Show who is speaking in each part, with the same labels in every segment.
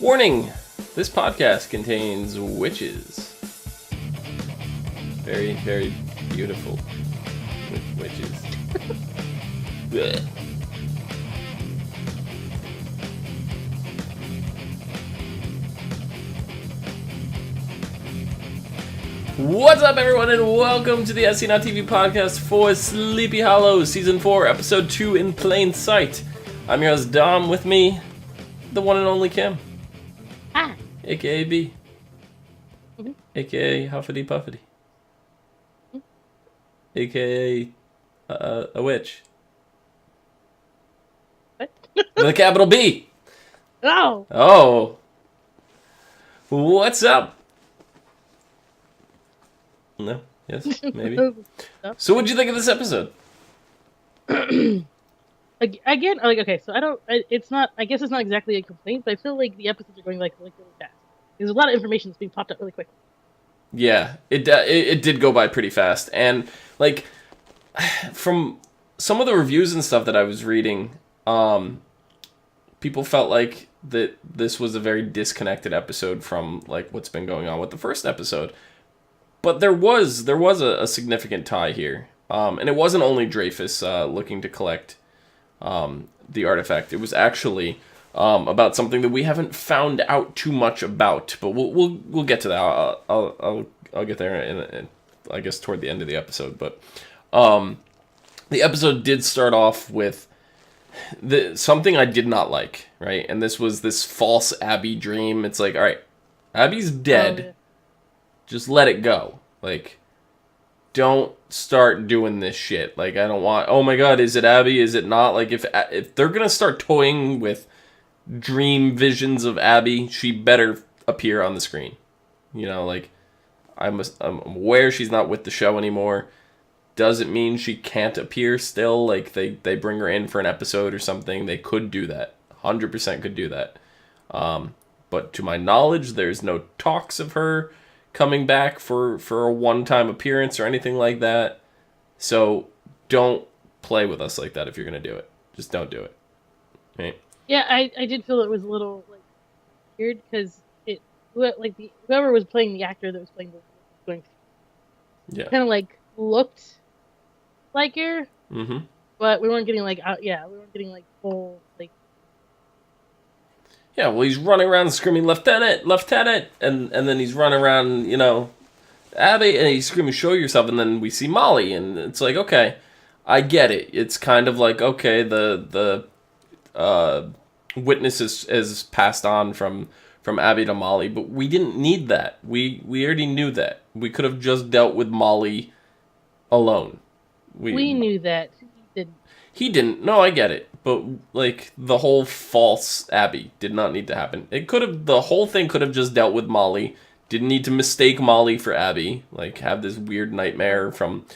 Speaker 1: Warning! This podcast contains witches. Very, very beautiful witches. Blech. What's up, everyone, and welcome to the ASOTV podcast for Sleepy Hollow, Season 4, Episode 2, In Plain Sight. I'm your host, Dom. With me, the one and only Kim.
Speaker 2: Hi.
Speaker 1: A.K.A. B.
Speaker 2: Mm-hmm.
Speaker 1: A.K.A. Huffity Puffity. Mm-hmm. A.K.A. A witch.
Speaker 2: What?
Speaker 1: With a capital B.
Speaker 2: Oh.
Speaker 1: Oh. What's up? No? Yes? Maybe? So what'd you think of this episode?
Speaker 2: Again, okay, so it's not exactly a complaint, but I feel like the episodes are going like really fast. There's a lot of information that's being popped up really quickly.
Speaker 1: Yeah, it did go by pretty fast. And, like, from some of the reviews and stuff that I was reading, people felt like that this was a very disconnected episode from, like, what's been going on with the first episode. But there was a significant tie here. And it wasn't only Dreyfus looking to collect the artifact. It was actually about something that we haven't found out too much about. But we'll get to that. I'll get there in I guess toward the end of the episode. But the episode did start off with something I did not like, right? And this was this false Abby dream. It's like, all right, Abby's dead.
Speaker 2: Oh, yeah.
Speaker 1: Just let it go. Like, don't start doing this shit. Like, I don't want... Oh my god, is it Abby? Is it not? Like, if they're gonna start toying with dream visions of Abby, she better appear on the screen. You know, like, I'm aware she's not with the show anymore. Doesn't mean she can't appear still. Like, they bring her in for an episode or something. They could do that. 100% could do that. But to my knowledge, there's no talks of her coming back for a one-time appearance or anything like that. So don't play with us like that if you're going to do it. Just don't do it. Right?
Speaker 2: Yeah, I did feel it was a little like weird because whoever was playing the actor that was playing the kind of like looked like her.
Speaker 1: Mm-hmm.
Speaker 2: But we weren't getting like full like.
Speaker 1: Yeah, well, he's running around screaming, "Lieutenant! Lieutenant!" And then he's running around, you know, Abby, and he's screaming, "Show yourself!" And then we see Molly, and it's like, okay, I get it. It's kind of like, okay, the witness is passed on from Abby to Molly, but we didn't need that. We already knew that. We could have just dealt with Molly alone.
Speaker 2: We knew that.
Speaker 1: He didn't. No, I get it. But, like, the whole false Abby did not need to happen. The whole thing could have just dealt with Molly. Didn't need to mistake Molly for Abby. Like, have this weird nightmare from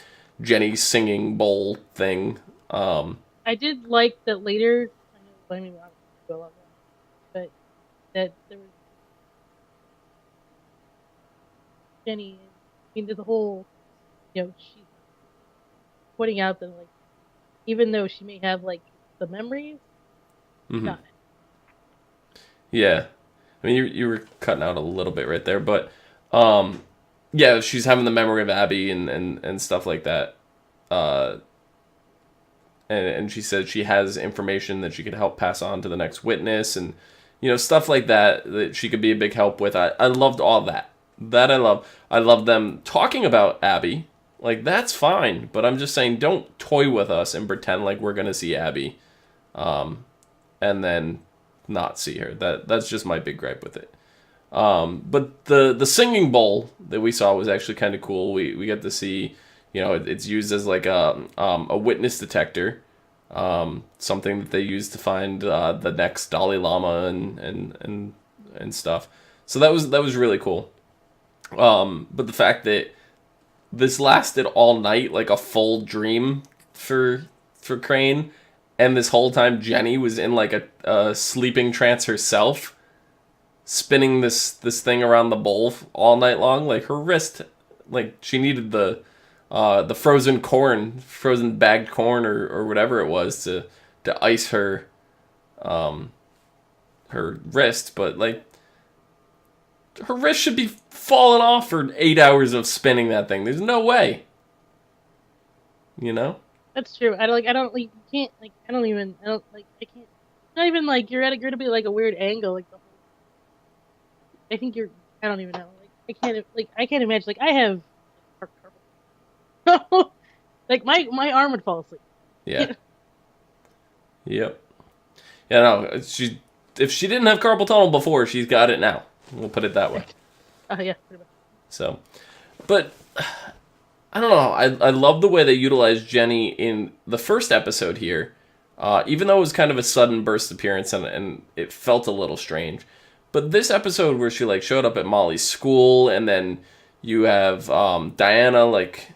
Speaker 1: Jenny's singing bowl thing.
Speaker 2: I did like that later. I mean, but that there was Jenny. I mean, there's a whole, she's pointing out that, like, even though she may have, like, the memories, not.
Speaker 1: Yeah. I mean, you were cutting out a little bit right there, but, yeah, she's having the memory of Abby and stuff like that. And she said she has information that she could help pass on to the next witness and, stuff like that she could be a big help with. I loved all that. That I love. I love them talking about Abby. Like, that's fine, but I'm just saying don't toy with us and pretend like we're going to see Abby and then not see her. That's just my big gripe with it. But the singing bowl that we saw was actually kind of cool. We get to see, it's used as like a witness detector, something that they use to find the next Dalai Lama and stuff. So that was really cool. But the fact that this lasted all night, like a full dream for Crane, and this whole time Jenny was in like a sleeping trance herself, spinning this thing around the bowl all night long. Like, her wrist, like, she needed the frozen bagged corn or whatever it was to ice her her wrist, but like her wrist should be falling off for 8 hours of spinning that thing. There's no way. You know?
Speaker 2: That's true. I don't like, you can't, like, I can't, it's not even, like, you're going to be, like, a weird angle, like, the whole, I think I don't even know, like, I can't imagine, like, I have, like, my arm would fall asleep.
Speaker 1: Yeah. Yep. Yeah, no, if she didn't have carpal tunnel before, she's got it now. We'll put it that way.
Speaker 2: Oh, yeah. Pretty much.
Speaker 1: So, but I don't know. I love the way they utilized Jenny in the first episode here, even though it was kind of a sudden burst appearance and it felt a little strange. But this episode where she like showed up at Molly's school, and then you have Diana like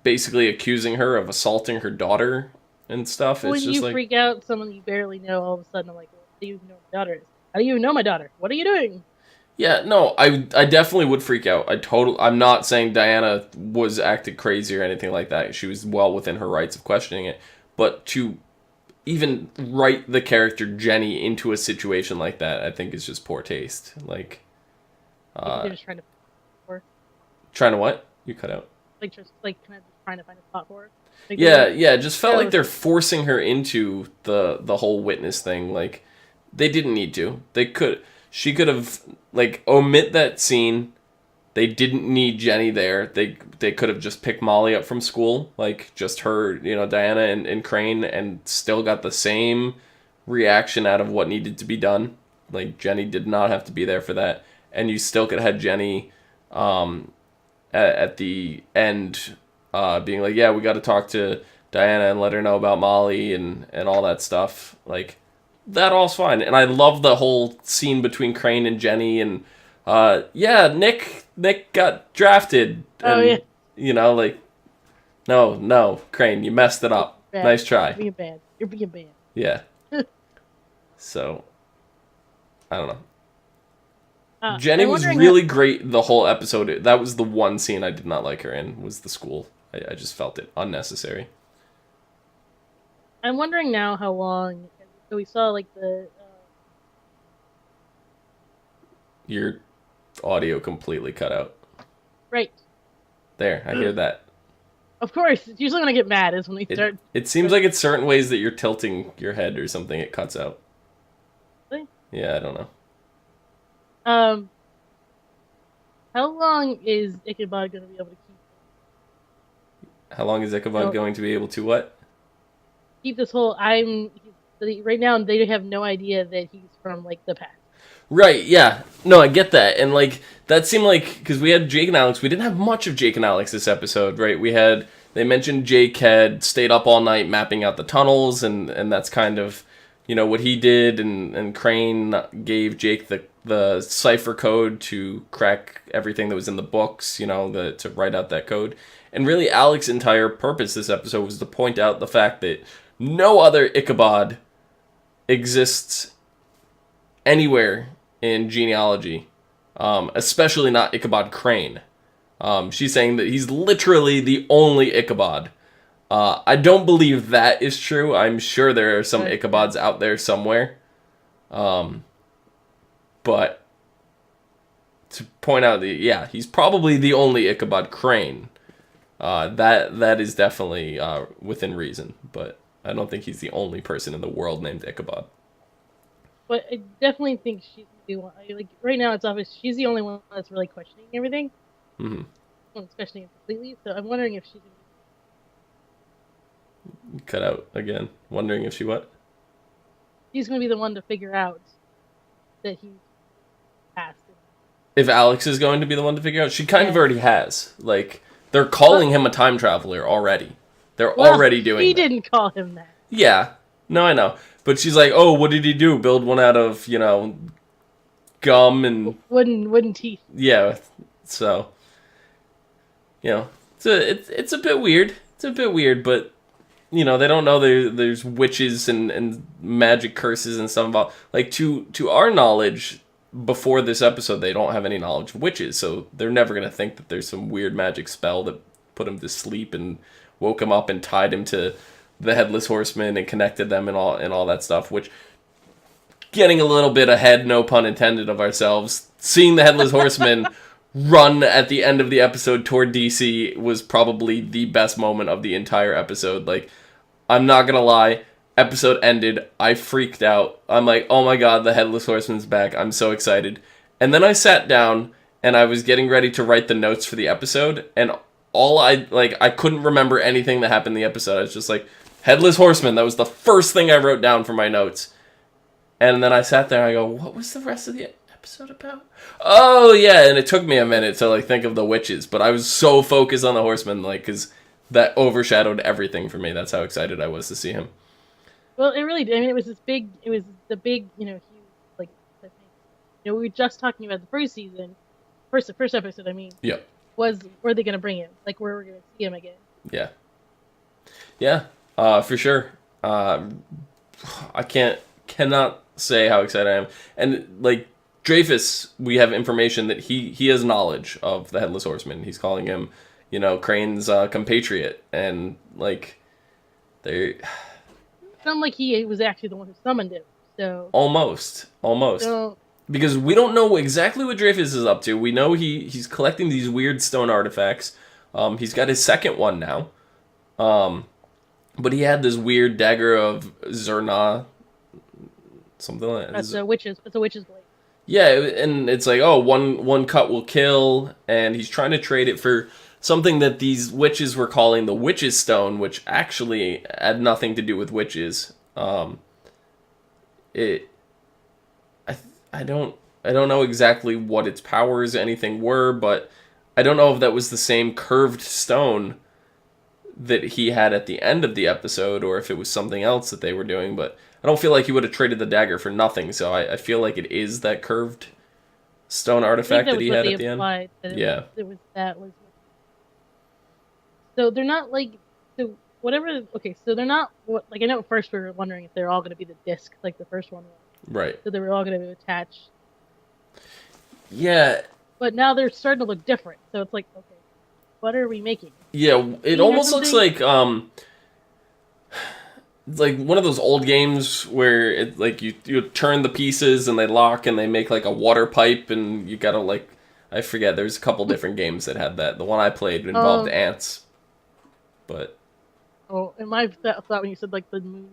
Speaker 1: basically accusing her of assaulting her daughter and stuff.
Speaker 2: When
Speaker 1: it's just
Speaker 2: you
Speaker 1: like,
Speaker 2: freak out someone you barely know, all of a sudden I'm like, well, how do you know my daughter is? How do you know my daughter? What are you doing?
Speaker 1: yeah, no, I definitely would freak out. I'm not saying Diana was acting crazy or anything like that. She was well within her rights of questioning it. But to even write the character Jenny into a situation like that, I think is just poor taste. Like,
Speaker 2: they're just trying to
Speaker 1: trying to what? You cut out.
Speaker 2: Like, just like kind of just trying to find a plot for her. Like,
Speaker 1: Yeah, it just felt like they're forcing her into the whole witness thing. Like, they didn't need to. She could have, like, omit that scene. They didn't need Jenny there. They could have just picked Molly up from school, like, just her, Diana and Crane, and still got the same reaction out of what needed to be done. Like, Jenny did not have to be there for that. And you still could have had Jenny at the end being like, yeah, we got to talk to Diana and let her know about Molly and all that stuff. Like, that all's fine. And I love the whole scene between Crane and Jenny, and Nick got drafted. And, like, no, Crane, you messed it up.
Speaker 2: Bad.
Speaker 1: Nice try.
Speaker 2: You're being bad.
Speaker 1: Yeah. So, I don't know. Jenny was really great the whole episode. That was the one scene I did not like her in, was the school. I just felt it unnecessary.
Speaker 2: I'm wondering now how long. So we saw like the.
Speaker 1: Your audio completely cut out.
Speaker 2: Right.
Speaker 1: There, I hear that.
Speaker 2: Of course, it's usually when I get mad is when we start.
Speaker 1: It seems like it's certain ways that you're tilting your head or something. It cuts out.
Speaker 2: Really?
Speaker 1: Yeah, I don't know.
Speaker 2: How long is Ichabod going to be able to keep?
Speaker 1: How long is Ichabod going to be able to what?
Speaker 2: Keep this whole right now they have no idea that he's from like the past.
Speaker 1: Right, yeah. No, I get that. And like that seemed like, because we had Jake and Alex, we didn't have much of Jake and Alex this episode, right? They mentioned Jake had stayed up all night mapping out the tunnels, and that's kind of, what he did, and Crane gave Jake the cipher code to crack everything that was in the books, to write out that code. And really, Alex's entire purpose this episode was to point out the fact that no other Ichabod exists anywhere in genealogy, especially not Ichabod Crane. She's saying that he's literally the only Ichabod. I don't believe that is true. I'm sure there are some Ichabods out there somewhere. But to point out that, he's probably the only Ichabod Crane. That is definitely within reason, but I don't think he's the only person in the world named Ichabod.
Speaker 2: But I definitely think she's the one. Like right now, it's obvious she's the only one that's really questioning everything.
Speaker 1: Mm-hmm.
Speaker 2: Well, questioning it completely. So I'm wondering if she's
Speaker 1: cut out again. Wondering if she what?
Speaker 2: She's going to be the one to figure out that he's passed.
Speaker 1: If Alex is going to be the one to figure out, she kind of already has. Like, they're calling him a time traveler already. They're already doing
Speaker 2: He didn't call him that.
Speaker 1: Yeah. No, I know. But she's like, oh, what did he do? Build one out of, gum and...
Speaker 2: Wooden teeth.
Speaker 1: Yeah. So, it's a bit weird. It's a bit weird, but, they don't know there's witches and magic curses and stuff about... Like, to our knowledge, before this episode, they don't have any knowledge of witches, so they're never going to think that there's some weird magic spell that put him to sleep and woke him up and tied him to the Headless Horseman and connected them and all that stuff, which, getting a little bit ahead, no pun intended, of ourselves, seeing the Headless Horseman run at the end of the episode toward DC was probably the best moment of the entire episode. Like, I'm not gonna lie, episode ended, I freaked out. I'm like, oh my god, the Headless Horseman's back. I'm so excited. And then I sat down and I was getting ready to write the notes for the episode, and I couldn't remember anything that happened in the episode. I was just like, Headless Horseman, that was the first thing I wrote down for my notes. And then I sat there and I go, what was the rest of the episode about? Oh yeah, and it took me a minute to like think of the witches, but I was so focused on the Horseman, like, because that overshadowed everything for me. That's how excited I was to see him.
Speaker 2: Well, it really did. I mean, it was the big, huge, like, thing. We were just talking about the first season, first episode, I mean.
Speaker 1: Yep.
Speaker 2: Was, where are they going to bring him? Like, where we're going to see him again.
Speaker 1: Yeah. Yeah, for sure. I cannot say how excited I am. And, like, Dreyfus, we have information that he has knowledge of the Headless Horseman. He's calling him, Crane's compatriot. And, like, they're...
Speaker 2: It's not like he was actually the one who summoned him, so...
Speaker 1: Almost. So... Because we don't know exactly what Dreyfus is up to. We know he's collecting these weird stone artifacts. He's got his second one now. But he had this weird dagger of Zerna. Something like that.
Speaker 2: It's a witch's blade.
Speaker 1: Yeah, and it's like, one cut will kill. And he's trying to trade it for something that these witches were calling the Witch's Stone, which actually had nothing to do with witches. I don't know exactly what its powers anything were, but I don't know if that was the same curved stone that he had at the end of the episode, or if it was something else that they were doing, but I don't feel like he would have traded the dagger for nothing, so I feel like it is that curved stone artifact that he had at the end. Yeah.
Speaker 2: So they're not like... So whatever... Okay, so they're not... Like, I know at first we were wondering if they're all going to be the disc, like the first one was.
Speaker 1: Right.
Speaker 2: So they were all going to be attached.
Speaker 1: Yeah.
Speaker 2: But now they're starting to look different. So it's like, okay, what are we making?
Speaker 1: Yeah, it almost looks like one of those old games where it like you turn the pieces and they lock and they make like a water pipe and you gotta like, I forget. There's a couple different games that had that. The one I played involved ants. But.
Speaker 2: Oh, and my thought when you said like the moon.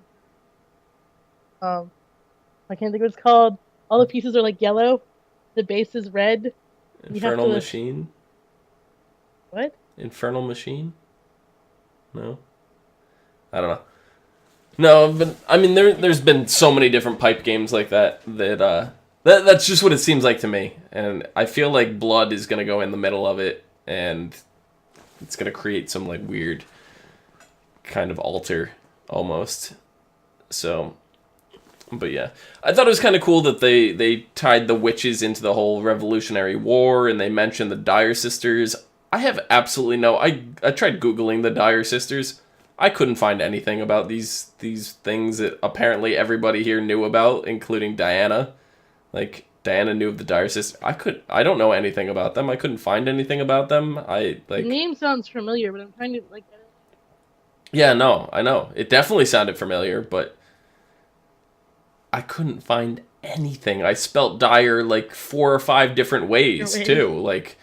Speaker 2: I can't think what it's called. All the pieces are like yellow. The base is red.
Speaker 1: Infernal Machine?
Speaker 2: What?
Speaker 1: Infernal Machine? No? I don't know. No, but I mean there's been so many different pipe games like that that's just what it seems like to me. And I feel like blood is gonna go in the middle of it and it's gonna create some like weird kind of altar almost. So but yeah, I thought it was kind of cool that they tied the witches into the whole Revolutionary War, and they mentioned the Dyer sisters. I have absolutely no... I tried Googling the Dyer sisters. I couldn't find anything about these things that apparently everybody here knew about, including Diana. Like, Diana knew of the Dyer sisters. I don't know anything about them. I couldn't find anything about them. The
Speaker 2: name sounds familiar, but I'm trying to, like...
Speaker 1: Yeah, no, I know. It definitely sounded familiar, but... I couldn't find anything. I spelt Dyer like 4 or 5 different ways too. Like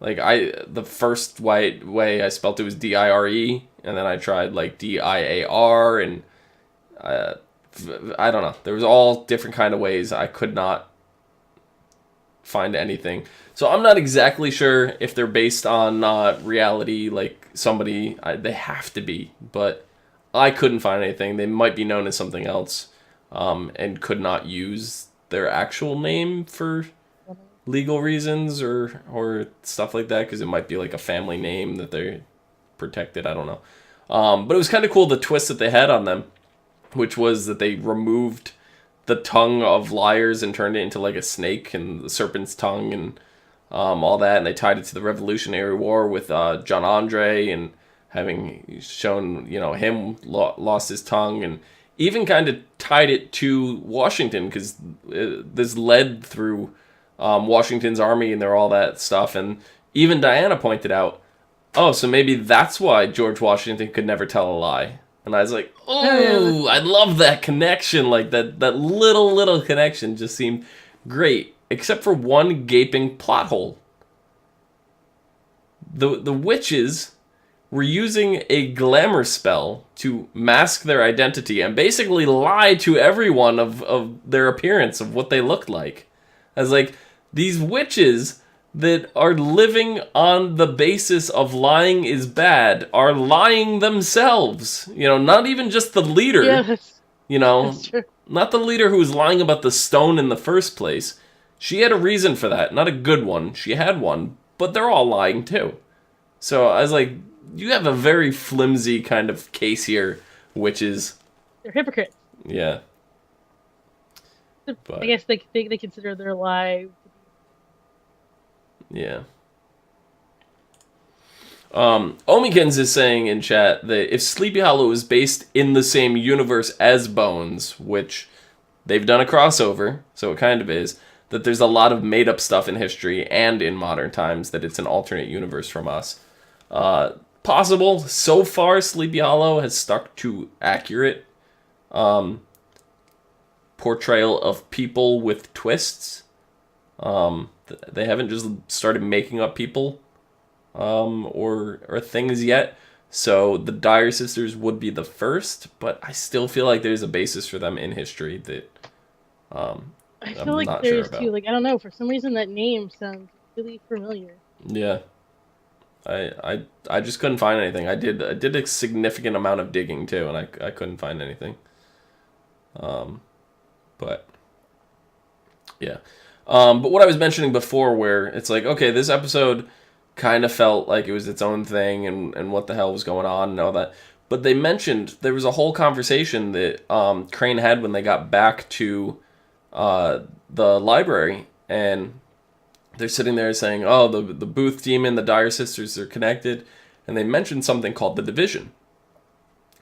Speaker 1: the first way I spelt it was Dire, and then I tried like Diar, and I don't know. There was all different kind of ways. I could not find anything. So I'm not exactly sure if they're based on reality. Like they have to be, but I couldn't find anything. They might be known as something else. And could not use their actual name for legal reasons or stuff like that, because it might be like a family name that they're protected. I don't know. But it was kind of cool the twist that they had on them, which was that they removed the tongue of liars and turned it into like a snake and the serpent's tongue and all that, and they tied it to the Revolutionary War with John Andre and having shown him lost his tongue, and even kind of tied it to Washington, because this led through Washington's army and all that stuff. And even Diana pointed out, so maybe that's why George Washington could never tell a lie. And I was like, I love that connection. Like that little connection just seemed great. except for one gaping plot hole. The witches were using a glamour spell to mask their identity and basically lie to everyone of their appearance, of what they looked like. As like, these witches that are living on the basis of lying is bad are lying themselves. You know, not even just the leader.
Speaker 2: Yeah,
Speaker 1: you know,
Speaker 2: that's true.
Speaker 1: Not the leader who was lying about the stone in the first place. She had a reason for that. Not a good one. She had one. But they're all lying too. So I was like, you have a very flimsy kind of case here, witches.
Speaker 2: They're hypocrites.
Speaker 1: Yeah. But,
Speaker 2: I guess they consider their lie.
Speaker 1: Yeah. Omikins is saying in chat that if Sleepy Hollow is based in the same universe as Bones, which they've done a crossover, so it kind of is, that there's a lot of made-up stuff in history and in modern times, that it's an alternate universe from us. Possible. So far, Sleepy Hollow has stuck to accurate portrayal of people with twists. They haven't just started making up people or things yet. So the Dyer sisters would be the first, but I still feel like there's a basis for them in history that
Speaker 2: I feel like there's too. Like, I don't know. For some reason, that name sounds really familiar.
Speaker 1: Yeah. I just couldn't find anything. I did a significant amount of digging too, and I couldn't find anything. But yeah. But what I was mentioning before, where it's like, okay, this episode kind of felt like it was its own thing, and what the hell was going on and all that. But they mentioned there was a whole conversation that Crane had when they got back to the library, and they're sitting there saying, oh, the Booth Demon, the Dyer sisters are connected, and they mentioned something called The Division.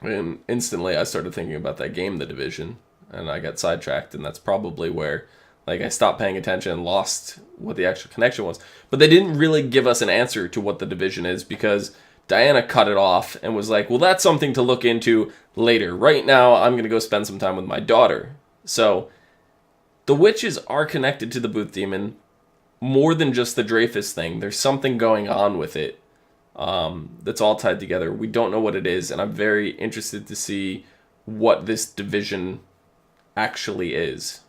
Speaker 1: And instantly I started thinking about that game, The Division, and I got sidetracked, and that's probably where I stopped paying attention and lost what the actual connection was. But they didn't really give us an answer to what The Division is, because Diana cut it off and was like, well, that's something to look into later. Right now, I'm going to go spend some time with my daughter. So the witches are connected to the Booth Demon more than just the Dreyfus thing. There's something going on with it that's all tied together. We don't know what it is, and I'm very interested to see what this division actually is,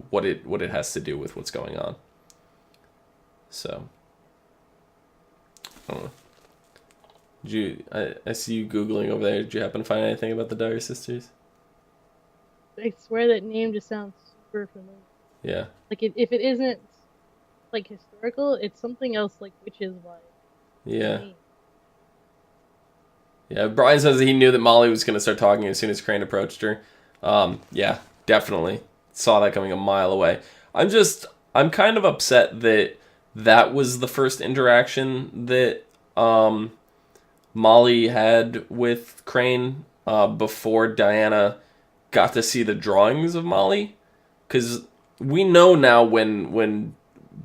Speaker 1: what it has to do with what's going on. So, I don't know. I see you Googling over there. Did you happen to find anything about the Dyer sisters?
Speaker 2: I swear that name just sounds super familiar.
Speaker 1: Yeah.
Speaker 2: Like, if it isn't like historical, it's something else, like witches wise.
Speaker 1: Yeah. Yeah, Bryan says that he knew that Molly was going to start talking as soon as Crane approached her. Yeah, definitely. Saw that coming a mile away. I'm kind of upset that was the first interaction that Molly had with Crane before Diana got to see the drawings of Molly. Because we know now when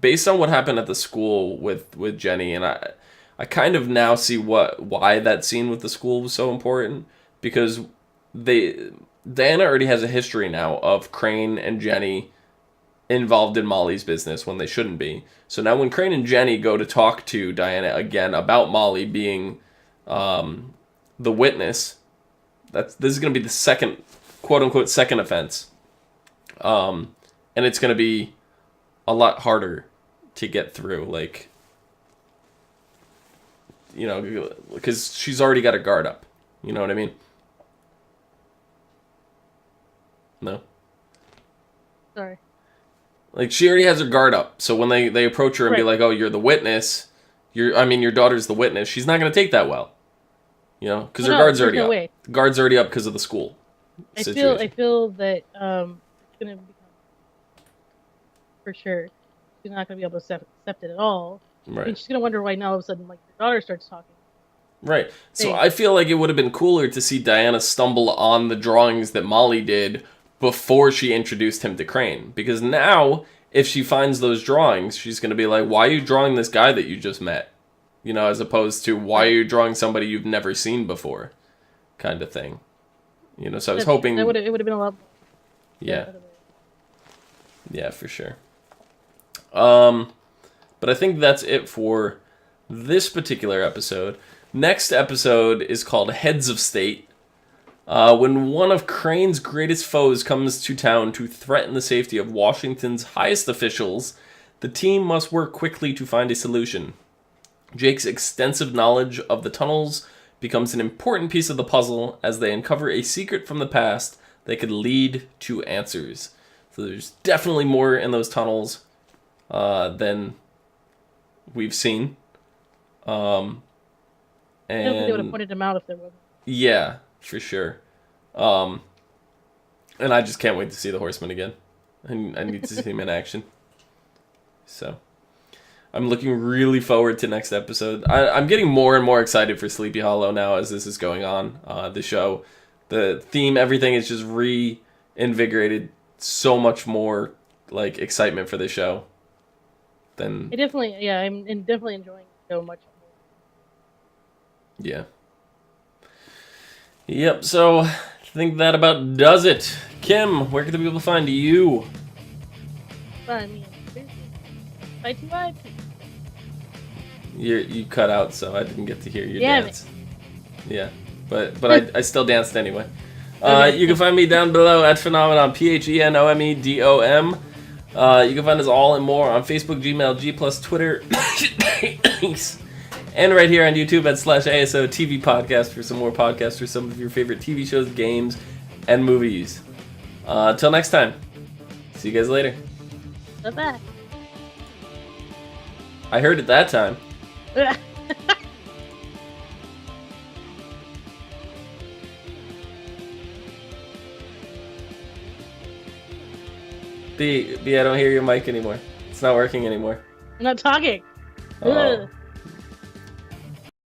Speaker 1: based on what happened at the school with Jenny, and I kind of now see why that scene with the school was so important, because Diana already has a history now of Crane and Jenny involved in Molly's business when they shouldn't be. So now when Crane and Jenny go to talk to Diana again about Molly being the witness, this is going to be the second, quote unquote, second offense. And it's going to be a lot harder to get through, like, you know, because she's already got her guard up. You know what I mean? No?
Speaker 2: Sorry.
Speaker 1: Like, she already has her guard up. So when they approach her and be like, oh, you're the witness, your daughter's the witness, she's not going to take that well. You know? Because her guard's already up. Way. The guard's already up because of the school situation.
Speaker 2: I feel that it's going to become, for sure, she's not going to be able to accept it at all.
Speaker 1: Right.
Speaker 2: I mean, she's going to wonder why now all of a sudden, like, her daughter starts talking.
Speaker 1: Right. So I feel like it would have been cooler to see Diana stumble on the drawings that Molly did before she introduced him to Crane. Because now, if she finds those drawings, she's going to be like, why are you drawing this guy that you just met? You know, as opposed to, why are you drawing somebody you've never seen before? Kind of thing. You know, so I was hoping...
Speaker 2: It would have been a lot more.
Speaker 1: Yeah. Yeah, for sure. But I think that's it for this particular episode. Next episode is called Heads of State. When one of Crane's greatest foes comes to town to threaten the safety of Washington's highest officials, the team must work quickly to find a solution. Jake's extensive knowledge of the tunnels becomes an important piece of the puzzle as they uncover a secret from the past that could lead to answers. So there's definitely more in those tunnels than we've seen. And
Speaker 2: I don't think they would have pointed them out if there wasn't.
Speaker 1: Yeah, for sure. And I just can't wait to see the Horseman again. I need to see him in action. So I'm looking really forward to next episode. I'm getting more and more excited for Sleepy Hollow now as this is going on. The show, the theme, everything is just reinvigorated. So much more like excitement for the show than.
Speaker 2: I'm definitely enjoying it so much more.
Speaker 1: Yeah. Yep. So I think that about does it. Kim, where can the people find you?
Speaker 2: Find me on Facebook.
Speaker 1: You cut out, so I didn't get to hear your
Speaker 2: Damn
Speaker 1: dance. Yeah, but I still danced anyway. You can find me down below at Phenomenon, PHENOMEDOM. You can find us all and more on Facebook, Gmail, G+, Twitter, and right here on YouTube at /ASOTV podcast for some more podcasts for some of your favorite TV shows, games, and movies. Until next time, see you guys later.
Speaker 2: Bye-bye.
Speaker 1: I heard it that time. B, I don't hear your mic anymore. It's not working anymore.
Speaker 2: I'm not talking.
Speaker 1: Oh.